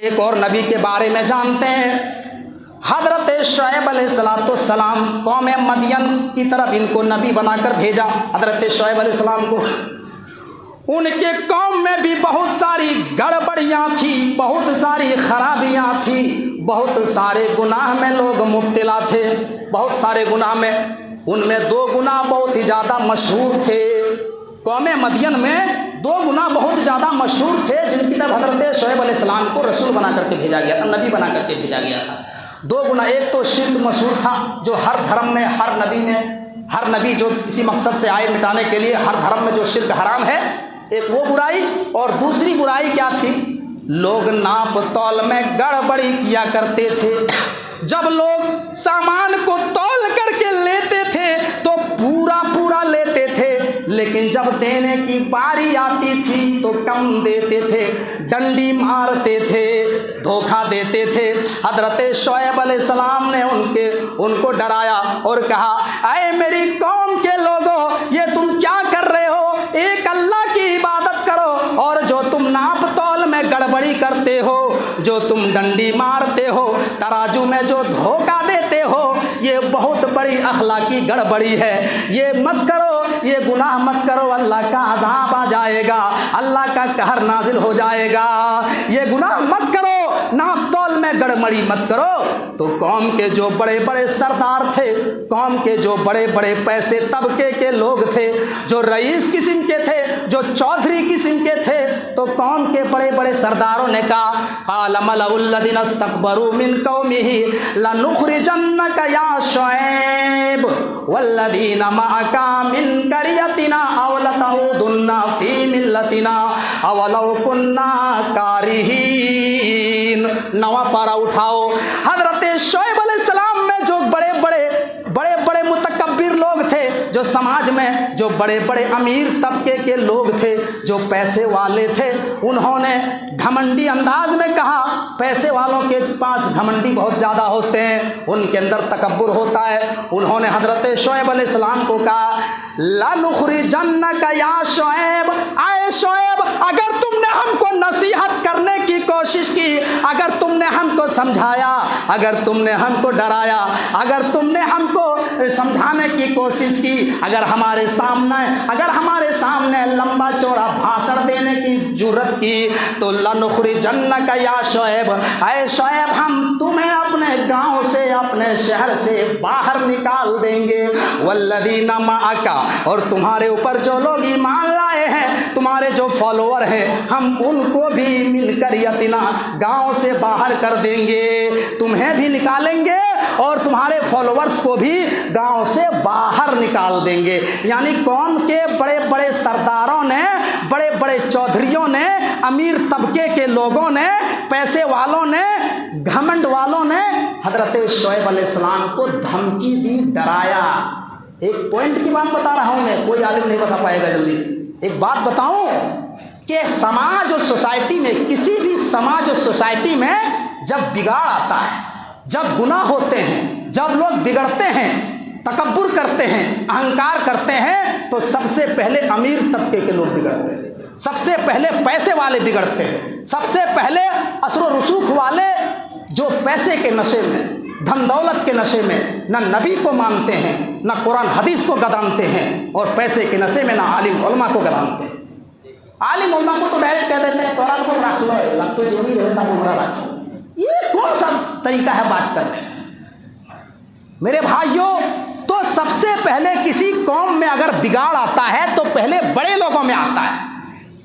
ایک اور نبی کے بارے میں جانتے ہیں، حضرت شعیب علیہ السلام قوم مدین کی طرف ان کو نبی بنا کر بھیجا۔ حضرت شعیب علیہ السلام کو ان کے قوم میں بھی بہت ساری گڑبڑیاں تھیں، بہت ساری خرابیاں تھیں، بہت سارے گناہ میں لوگ مبتلا تھے، بہت سارے گناہ میں۔ ان میں 2 گناہ بہت ہی زیادہ مشہور تھے۔ قوم مدین میں 2 گناہ بہت زیادہ مشہور تھے جن کی طرف حضرت شعیب علیہ السلام کو رسول بنا کر کے بھیجا گیا تھا، نبی بنا کر کے بھیجا گیا تھا۔ 2 گناہ، ایک تو شرک مشہور تھا جو ہر دھرم میں، ہر نبی جو کسی مقصد سے آئے مٹانے کے لیے، ہر دھرم میں جو شرک حرام ہے، ایک وہ برائی۔ اور دوسری برائی کیا تھی؟ لوگ ناپ تول میں گڑبڑی کیا کرتے تھے۔ جب لوگ سامان کو تول کر کے لیتے تھے تو پورا پورا لیتے تھے، لیکن جب دینے کی باری آتی تھی تو کم دیتے تھے، ڈنڈی مارتے تھے، دھوکہ دیتے تھے۔ حضرت شعیب علیہ السلام نے ان کو ڈرایا اور کہا، اے میری قوم کے لوگوں، یہ تم کیا کر رہے ہو؟ ایک اللہ کی عبادت کرو، اور جو تم ناپ تول میں گڑبڑی کرتے ہو، جو تم ڈنڈی مارتے ہو، ترازو میں جو دھوکہ دیتے ہو، یہ بہت بڑی اخلاقی گڑبڑی ہے، یہ مت کرو، یہ گناہ مت کرو، اللہ کا عذاب آ جائے گا، اللہ کا قہر نازل ہو جائے گا، یہ گناہ مت کرو، ناپ تول میں گڑبڑی مت کرو۔ تو قوم کے جو بڑے بڑے سردار تھے، قوم کے جو بڑے بڑے پیسے طبقے کے لوگ تھے، جو رئیس قسم کے تھے، جو چودھری قسم کے تھے، تو قوم کے بڑے بڑے سرداروں نے کہا، قال ملأ الذین استکبروا من قومہ لنخرجنک یا شعیب والذین معک من قریتنا او لتعودن فی ملتنا اولو کنا کارہین۔ نواں پارہ اٹھاؤ۔ حضرت شعیب علیہ السلام میں جو بڑے بڑے متکبر لوگ تھے، جو سماج میں جو بڑے بڑے امیر طبقے کے لوگ تھے، جو پیسے والے تھے، انہوں نے گھمنڈی انداز میں کہا، پیسے والوں کے پاس گھمنڈی بہت زیادہ ہوتے ہیں، ان کے اندر تکبر ہوتا ہے۔ انہوں نے حضرت شعیب علیہ السلام کو کہا، لَنُخْرِجَنَّكَ یا شعیب، اے شعیب، اگر تم نے ہم کو نصیحت کرنے کی کوشش کی، اگر تم نے ہم کو سمجھایا، اگر تم نے ہم کو ڈرایا، اگر تم نے ہم کو سمجھانے کی کوشش کی، اگر ہمارے سامنے لمبا چوڑا بھاشن دینے کی جرت کی، تو لَنُخْرِجَنَّكَ یا شعیب، اے شعیب، ہم تمہیں اپنے گاؤں سے، اپنے شہر سے باہر نکال دیں گے، وَالَّذِينَ مَعَكَ، اور تمہارے اوپر جو لوگ ایمان لائے ہیں، تمہارے جو فالوور ہیں، ہم ان کو بھی من قریتنا، گاؤں سے باہر کر دیں گے، تمہیں بھی نکالیں گے اور تمہارے فالوورز کو بھی گاؤں سے باہر نکال دیں گے۔ یعنی قوم کے بڑے بڑے سرداروں نے، بڑے بڑے چودھریوں نے، امیر طبقے کے لوگوں نے، پیسے والوں نے، گھمنڈ والوں نے حضرت شعیب علیہ السلام کو دھمکی دی، ڈرایا۔ ایک پوائنٹ کی بات بتا رہا ہوں میں، کوئی عالم نہیں بتا پائے گا جلدی سے۔ ایک بات بتاؤں کہ سماج اور سوسائٹی میں، کسی بھی سماج اور سوسائٹی میں جب بگاڑ آتا ہے، جب گناہ ہوتے ہیں، جب لوگ بگڑتے ہیں، تکبر کرتے ہیں، اہنکار کرتے ہیں، تو سب سے پہلے امیر طبقے کے لوگ بگڑتے ہیں، سب سے پہلے پیسے والے بگڑتے ہیں، سب سے پہلے اثر و رسوخ والے، جو پیسے کے نشے میں، دھن دولت کے نشے میں، نہ نبی کو مانتے ہیں، نہ قرآن حدیث کو گدانتے ہیں، اور پیسے کے نشے میں نہ عالم علماء کو گدانتے ہیں۔ عالم علماء کو تو ڈائریکٹ کہہ دیتے ہیں، تورات کو رکھ لو، لگ تو جو بھی ایسا گمراہ رکھو۔ یہ کون سا طریقہ ہے بات کرنے؟ میرے بھائیوں، تو سب سے پہلے کسی قوم میں اگر بگاڑ آتا ہے تو پہلے بڑے لوگوں میں آتا ہے،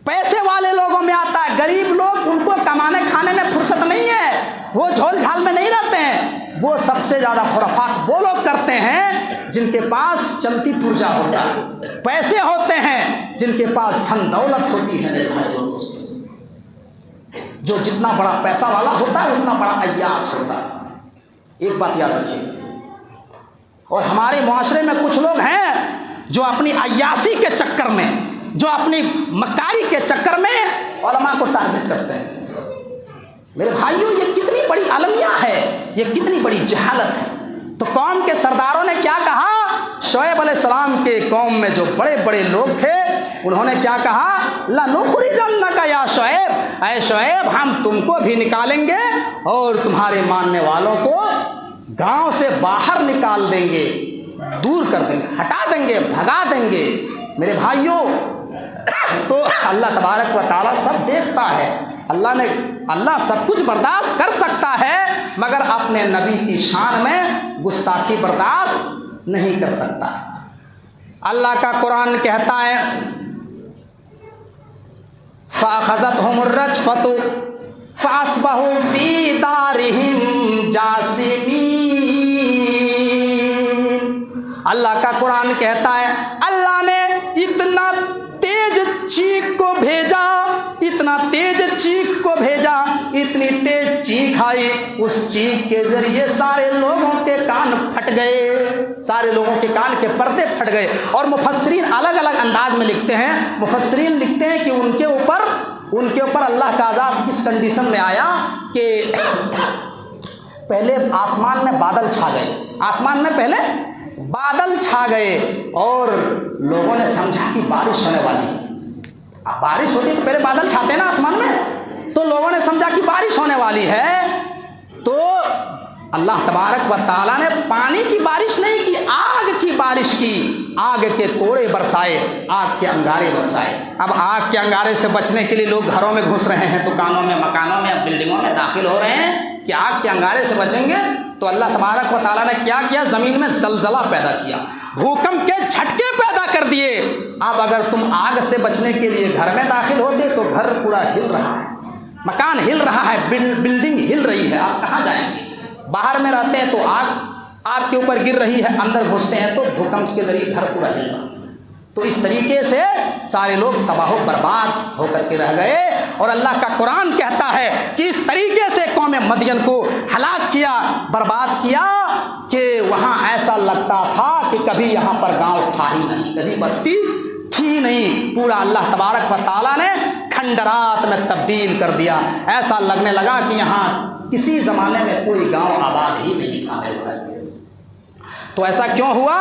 پیسے والے لوگوں میں آتا ہے۔ غریب لوگ، ان کو کمانے کھانے میں فرصت نہیں ہے، وہ جھول جھال میں نہیں رہتے ہیں۔ وہ سب سے زیادہ خرافات وہ لوگ کرتے ہیں جن کے پاس چلتی پرجا ہوتا ہے، پیسے ہوتے ہیں، جن کے پاس دھن دولت ہوتی ہے۔ میرے بھائیوں، جو جتنا بڑا پیسہ والا ہوتا ہے اتنا بڑا عیاش ہوتا ہے۔ ایک بات یاد رکھیے۔ اور ہمارے معاشرے میں کچھ لوگ ہیں جو اپنی عیاشی کے چکر میں، جو اپنی مکاری کے چکر میں علماء کو ٹارگٹ کرتے ہیں۔ میرے بھائیوں، یہ کتنی بڑی المیہ ہے، یہ کتنی بڑی جہالت ہے۔ تو قوم کے سرداروں نے کیا کہا؟ شعیب علیہ السلام کے قوم میں جو بڑے بڑے لوگ تھے، انہوں نے کیا کہا؟ لَنُخْرِجَنَّكَ يَا شعیب، اے شعیب ہم تم کو بھی نکالیں گے اور تمہارے ماننے والوں کو گاؤں سے باہر نکال دیں گے، دور کر دیں گے، ہٹا دیں گے، بھگا دیں گے۔ میرے بھائیوں، تو اللہ تبارک و تعالیٰ سب دیکھتا ہے، اللہ سب کچھ برداشت کر سکتا ہے، مگر اپنے نبی کی شان میں گستاخی برداشت نہیں کر سکتا۔ اللہ کا قرآن کہتا ہے فَأَخَذَتْهُمُ الرَّجْفَةُ فَأَصْبَحُوا فِي دَارِهِمْ جَاثِمِينَ۔ اللہ کا قرآن کہتا ہے اللہ نے اتنا تیز چیخ کو بھیجا، اتنا تیز چیخ کو بھیجا، اتنی تیز چیخ آئی، اس چیخ کے ذریعے سارے لوگوں کے کان پھٹ گئے، سارے لوگوں کے کان کے پردے پھٹ گئے۔ اور مفسرین الگ الگ انداز میں لکھتے ہیں، مفسرین لکھتے ہیں کہ ان کے اوپر اللہ کا عذاب اس کنڈیشن میں آیا کہ پہلے آسمان میں بادل چھا گئے، آسمان میں پہلے بادل چھا گئے اور لوگوں نے سمجھا کہ بارش ہونے والی ہے۔ اب بارش ہوتی ہے تو پہلے بادل چھاتے ہیں نا آسمان میں، تو لوگوں نے سمجھا کہ بارش ہونے والی ہے، تو اللہ تبارک و تعالیٰ نے پانی کی بارش نہیں کی، آگ کی بارش کی، آگ کے کوڑے برسائے، آگ کے انگارے برسائے۔ اب آگ کے انگارے سے بچنے کے لیے لوگ گھروں میں گھس رہے ہیں، دکانوں میں، مکانوں میں، بلڈنگوں میں داخل ہو رہے ہیں کہ آگ کے انگارے سے بچیں گے، تو اللہ تبارک و تعالیٰ نے کیا کیا؟ زمین میں زلزلہ پیدا کیا، بھوکمپ کے جھٹکے پیدا کر دیے۔ اب اگر تم آگ سے بچنے کے لیے گھر میں داخل ہوتے تو گھر پورا ہل رہا ہے، مکان ہل رہا ہے، بلڈنگ ہل رہی ہے، آپ کہاں جائیں گے؟ باہر میں رہتے ہیں تو آگ آپ کے اوپر گر رہی ہے، اندر گھستے ہیں تو بھوکمپ کے ذریعے گھر پورا ہل رہا ہے۔ تو اس طریقے سے سارے لوگ تباہ و برباد ہو کر کے رہ گئے، اور اللہ کا قرآن کہتا ہے کہ اس طریقے سے قوم مدین کو ہلاک کیا، برباد کیا کہ وہاں ایسا لگتا تھا کہ کبھی یہاں پر گاؤں تھا ہی نہیں، کبھی بستی تھی نہیں، پورا اللہ تبارک و تعالیٰ نے کھنڈرات میں تبدیل کر دیا۔ ایسا لگنے لگا کہ یہاں کسی زمانے میں کوئی گاؤں آباد ہی نہیں تھا۔ تو ایسا کیوں ہوا؟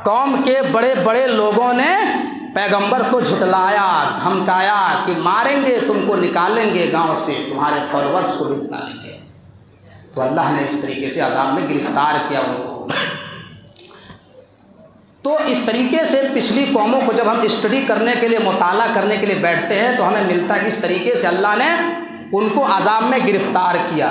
قوم کے بڑے بڑے لوگوں نے پیغمبر کو جھٹلایا، دھمکایا کہ ماریں گے تم کو، نکالیں گے گاؤں سے، تمہارے فالوورز کو بھی نکالیں گے۔ تو اللہ نے اس طریقے سے عذاب میں گرفتار کیا ان کو۔ تو اس طریقے سے پچھلی قوموں کو جب ہم اسٹڈی کرنے کے لیے، مطالعہ کرنے کے لیے بیٹھتے ہیں تو ہمیں ملتا ہے کہ اس طریقے سے اللہ نے ان کو عذاب میں گرفتار کیا۔